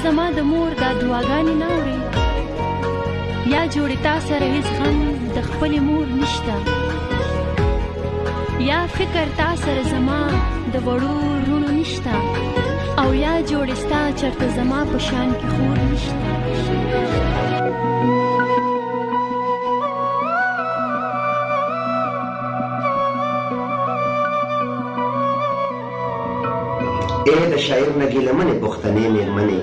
زما د مور دا دعاګانې نه اورې یا جوړې تا سره هیڅ غم د خپلې مور نشته یا فکر تا سره زما د وړو وروڼو نشته او یا جوړې ستا چېرته زما په شان کې خور نشته اے د شاعر نه ګیلمنې پښتنې مېرمنې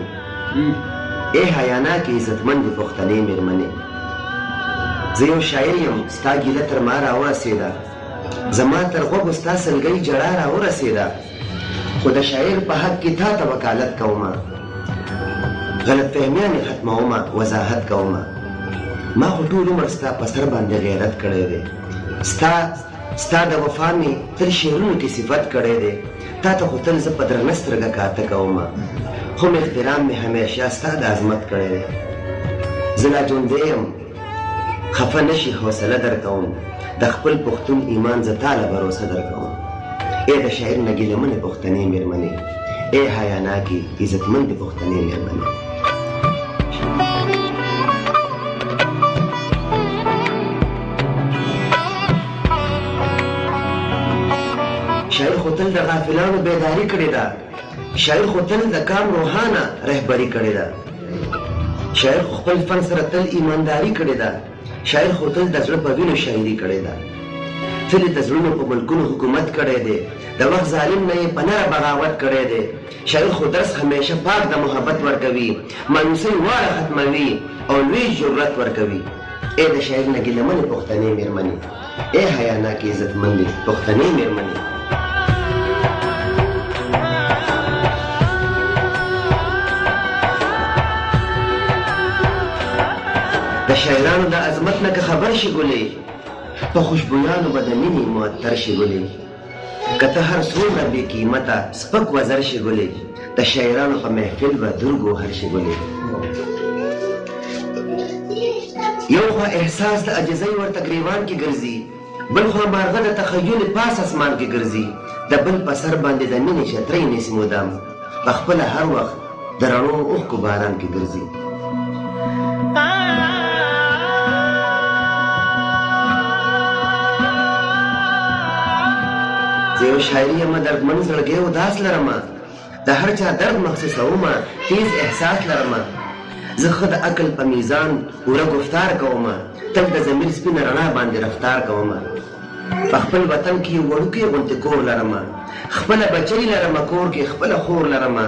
اے حیاناکې عزتمندې پښتنې مېرمنې زه یو شاعر یم ستا ګیله تر ما راورسېده زما تر غوږو ستا سلګۍ جړا راورسېده خو د شاعر په حق کې تا ته وکالت کومه غلط فهمیانې ختمومه وضاحت کومه ما خو ټول عمر ستا په سر باندې غیرت کړی دی ستا د وفا مې تل شعرونو کې صفت کړی دی تا ته خو تل زه په درنه سترګه کاته کومه هم احترام مې همیشه ستا د عظمت کړی دی زه لا ژوندی یم خفه نشي حوصله درکوم د خپل پښتون ایمان زه تا له بروسه درکوم ای د شاعر نه ګیلمنې پښتنې مېرمنې ای حیاناکې عزتمندې پښتنې مېرمنې شاعر خو تل د غافلانو بیداري کړې ده شاعر خو تل د کام روحانه رهبري کړې ده شاعر خو خپل فن سره تل ایمانداري کړې ده شاعر خو تل د زړه په وینو شاعري کړې ده تل د زړونو په ملکونو حکومت کړی دی د وخت ظالم نه یې په نره بغاوت کړی دی شاعر خو درس همیشه پاک د محبت ورکوي مایوسۍ واړه ختموي او لوی جرأت ورکوي ای د شاعر نه ګیلمنې پښتنې مېرمنې ای حیاناکې عزتمندې پښتنې مېرمنې د شاعرانو د عظمت نه که خبر شي ګلې په خوشبویانو به د مینې معطر شي ګلې که ته هر څومره بې قیمته سپک وزر شي ګلې د شاعرانو په محفل به درګوهر شي ګلې یو خوا احساس د عجزۍ ورته ګریوان کې ګرځي بل خوا مارغه د تخیل پاس اسمان کې ګرځي د بل په سر باندې د مینې چترۍ نیسي مدام په خپله هر وخت د رڼو اوښکو باران کې ګرځي زه یو شاعري یمه دردمن زړګی اداس لرمه د هر چا درد محسوسومه تیز احساس لرمه زه ښه د عقل په میزان پوره گفتار کومه تل د ضمیر سپینه رڼا باندې رفتار کومه په خپل وطن کې وړوکی غوندې کور لرمه خپله بچۍ لرمه کور کې خپله خور لرمه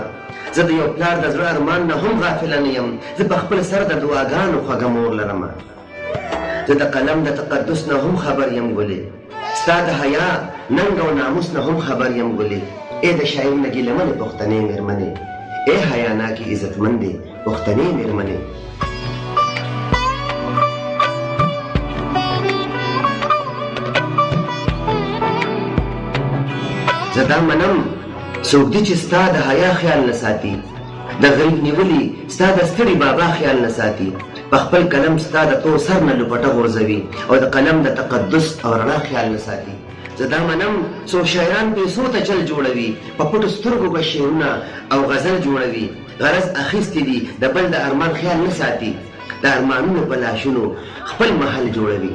زه د یو پلار د زړه ارمان نه هم غافله نه یم زه په خپل سر د دعاګانو خوږه مور لرمه زه د قلم د تقدس نه هم خبر یم ګلې ستا د حیا ننګ او ناموس نه هم خبر یم ګلې ای د شاعر نه ګیلمنې پښتنې مېرمنې ای حیاناکې عزتمندې پښتنې مېرمنې زه دا منم څوک دي چې ستا د حیا خیال نه ساتي د غریب نیولي ستا د ستړي بابا خیال نه ساتي په خپل قلم ستا د تور سر نه لپټه غورځوي او د قلم د تقدس او رڼا خیال نه ساتي زه دا منم څو شاعران پیسو ته چل جوړوي په پټو سترګو به شعرونه او غزل جوړوي غرض اخیستې دي د بل د ارمان خیال نه ساتي د ارمانونو په لاشونو خپل محل جوړوي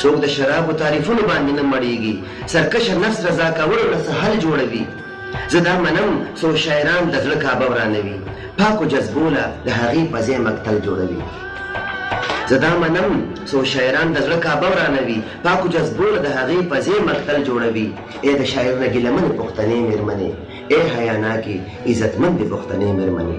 څوک د شرابو تعریفونو باندې نه مړېږي سرکشه نفس رضا کولو نه څه حل جوړوي زه دا منم څو شاعران د زړه کعبه ورانوي پاکو جذبو له د هغې په ځای مقتل جوړوي زه دا منم څو شاعران د زړه کعبه ورانوي پاکو جذبو له د هغې په ځای مقتل جوړوي ای د شاعر نه ګیلمنې پښتنې مېرمنې ای حیاناکې عزتمندې پښتنې مېرمنې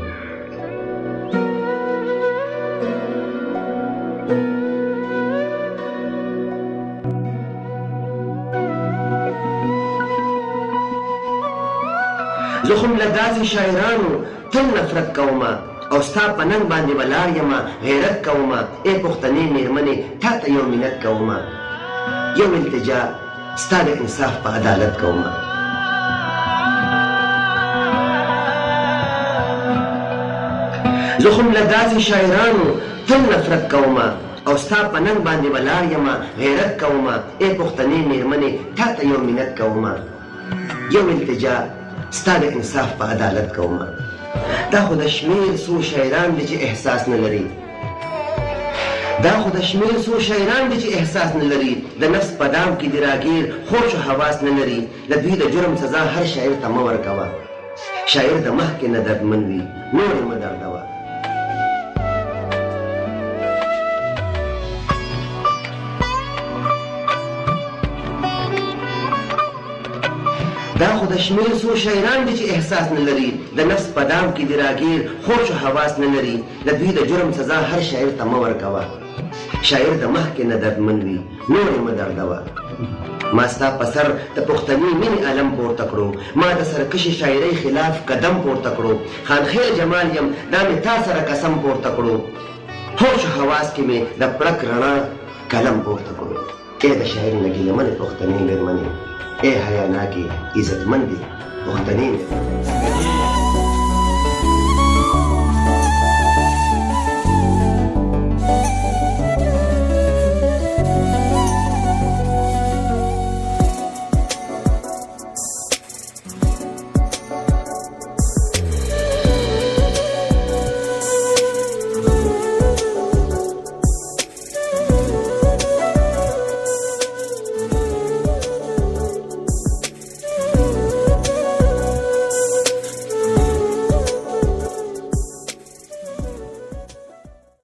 زه خو له داسې شاعرانو تل نفرت کومه او ستا په ننګ باندې ولاړ یمه غیرت کومه ای پښتنې مېرمنې تا ته یو منت کومه یو التجا ستا د انصاف په عدالت کومه زه خو له داسې شاعرانو تل نفرت کومه او ستا په ننګ باندې ولاړ یمه غیرت کومه ای پښتنې مېرمنې تا ته یو منت کومه یو التجا ستا د انصاف په عدالت کومه د دا خو د شمیر څو شاعران دي چې احساس نه لري دا خو د شمیر څو شاعران دي چې احساس نه لري د نفس په دام کې دي راګیر خوش و حواس نه لري د دوی د جرم سزا هر شاعر ته مه ورکوه شاعر د مخکې نه دردمن وي نور یې مه دردوه دا خو د شمیر څو شاعران دي چې احساس نه لري د نفس په دام کې دي راګیر خوش و حواس نه لري د دوی د جرم سزا هر شاعر ته مه ورکوه شاعر د مخکې نه دردمن وي نور یې مه دردوه ما ستا په سر د پښتني مینې علم پورته کړو ما د سرکشي شاعرۍ خلاف قدم پورته کړو خانخیل جمال یم دا مې تا سره قسم پورته کړو هوش و حواس کې مې د پړک رڼا قلم پورته کړو ای د شاعري نه ګیلمنې پښتنې مېرمنې ای حیا ناکې عزتمندې پښتنې مېرمنې